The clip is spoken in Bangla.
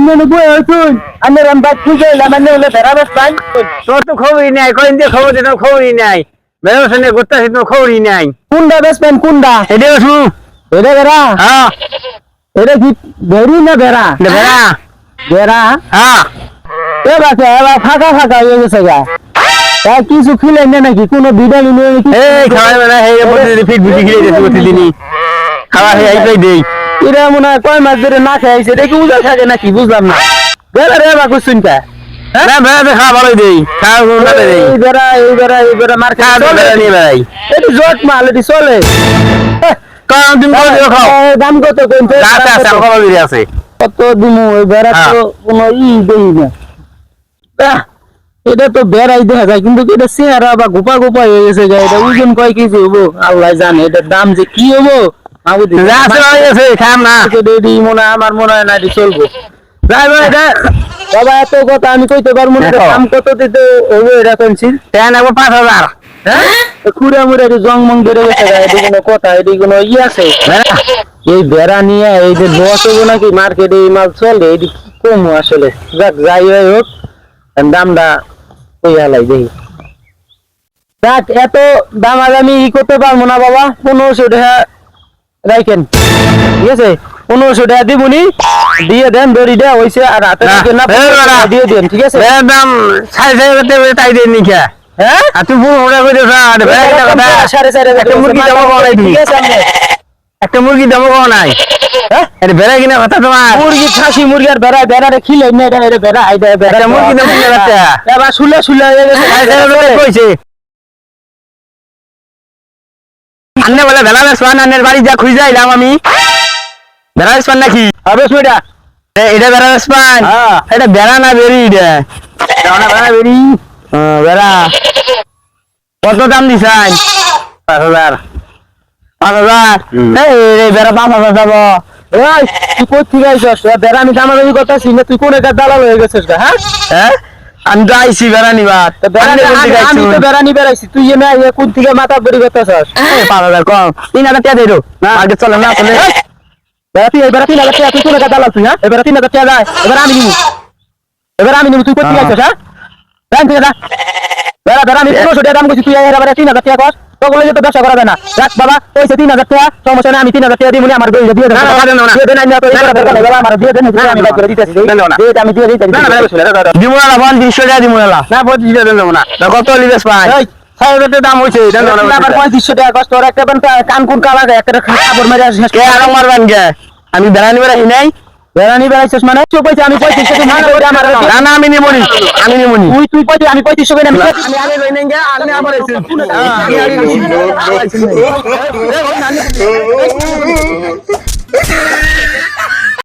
अन्य ने बोल तुम अन्य रंबात तुझे लमन्ने वाले बराबर पान তোর তো খবরই নাই কইন দিয়ে খবর দিতে খবরই নাই বেরোসনে করতে হিত খবরই নাই कुंडा बेस पेन कुंडा এডে বসু এরে বেরা হ্যাঁ এরে কি বেরি না বেরা বেরা বেরা হ্যাঁ এ বাসে এবার ফাঁকা ফাঁকা হয়ে গেছে গা তা কিছু খিলে না নাকি কোনো ভিটামিন কি এই খাওয়াই মানে এই প্রতিদিন ফিট বুঝি গিয়ে যেতে প্রতিদিনই খাওয়া হে আইতাই দেই এরা মনে হয় কয় মাস ধরে না খাইছে দেখি উজা থাকে নাকি বুঝলাম না বেলা রে বা কুছুন কা না বেড়াতে খাওয়া ভালোই দেই খাওয়া গুণাতে দেই এইবারা মার খাওয়া বেড়া নিয়ে বেড়াই এটি জট মাল এটি চলে কারণ তুমি করে দিও খাও দাম কত কইতে আছে আছে খবর দিয়ে আছে কত দিমু ওই বেড়া তো কোনো দেই না এটা তো বেড়াই দেখা যায় কিন্তু এটা চেহারা বা গোপা গোপা হয়ে গেছে গা এটা ওজন কয় কেজি হবো আল্লাহ জানে এটার দাম যে কি হবো খাম না আমার মনে হয় না এটি চলবো যাই ভাই এটা বাবা এত কথা আমি কইতে পারবো না দাম কত দিতে হবো এটা কইছি 5,000 হ্যাঁ খুঁড়া মুড়া জং মং ধরে গেছে গা এটি কোনো কথা এটি কোনো ই আছে এই বেড়া নিয়ে এই যে লস হবো নাকি মার্কেটে এই মাল চলে এটি কম আসলে যাক যাই হোক দামটা ওই হালাই দেখি দেখ এত দাম আজ আমি ই করতে পারবো না বাবা 1500 টাকা রাখেন ঠিক আছে 1500 টাকা দিবনি দিয়ে দেন দড়িটা হইছে আর হাতে না দিয়ে দেন ঠিক আছে দাম 4,500 তাই দেন নি কে হ্যাঁ আর তুই বড় বড় করে দাও আর ভাইটা কথা 4,500 একটা মুরগি দাম কম নাই ঠিক আছে একটা মুরগি দাম কম নাই হ্যাঁ এটা বেড়া কিনা কথা তোমার মুরগি খাসি মুরগি আর বেড়া খিলে না এটা বেড়া আইদা বেড়া একটা মুরগি দাম কিনা কথা এবার শুলে হয়ে গেছে 4,500 কইছে আন্নে বলে বেলা বেসমান আন্নের বাড়ি যা খুঁজে আইলাম আমি বেলা বেসমান নাকি হবে সুইটা এটা বেলা বেসমান এটা বেড়া না বেরি এটা বেড়া বেরি বেড়া কত দাম দিছেন 5,000 এই বেড়া 5,000 যাব ওই তুই কই থেকে আইছস বেড়া আমি দামাদামি করতেছি না তুই কোন একটা দালাল হয়ে গেছিস হ্যাঁ হ্যাঁ আমি তো আইছি বেড়া নিবার আমি তো বেড়া নি বেড়াইছি তুই না কোন থেকে মাথা বড়ি করতেছস 5,000 কম 3,000 টাকা দেরো আগে চল না চলে বেড়া 3,000 টাকা তুই কোন একটা দালাল তুই হ্যাঁ এবার 3,000 টাকা যায় এবার আমি নিব তুই কই থেকে আইছস হ্যাঁ ব্যাংক থেকে দা বেড়া আমি 1500 টাকা দাম কইছি তুই এবার 3,000 টাকা কর তখন তো ব্যবসা করা যায় না রাখ বাবা কইছে 3,000 টাকা সমস্যা না আমি 3,000 টাকা দিমুনি আমার দিয়ে দেন দিয়ে দেন আমি তো এই কথা বলে বাবা আমার দিয়ে দেন আমি বাদ করে দিতেছি দিয়ে আমি দিয়ে দিতেছি দিমুনা না 200 টাকা দিমুনা না 25 টাকা দেন না কত লিবেস ভাই এই 6,000 দাম হইছে দেন না আবার 3500 টাকা কষ্ট আর একটা কান কোন কালা একটা খাবার মারি আসিস কে আর মারবেন কে আমি বেড়ানি বেড়াই নাই বেড়ানি বেড়াইছিস মানে তুই কইছিস আমি 3500 টাকা মানে করে আমার না না আমি নিমুনি তুই কইছিস আমি 3500 করে আমি আগে লই নেন গে আপনি আবার আইছেন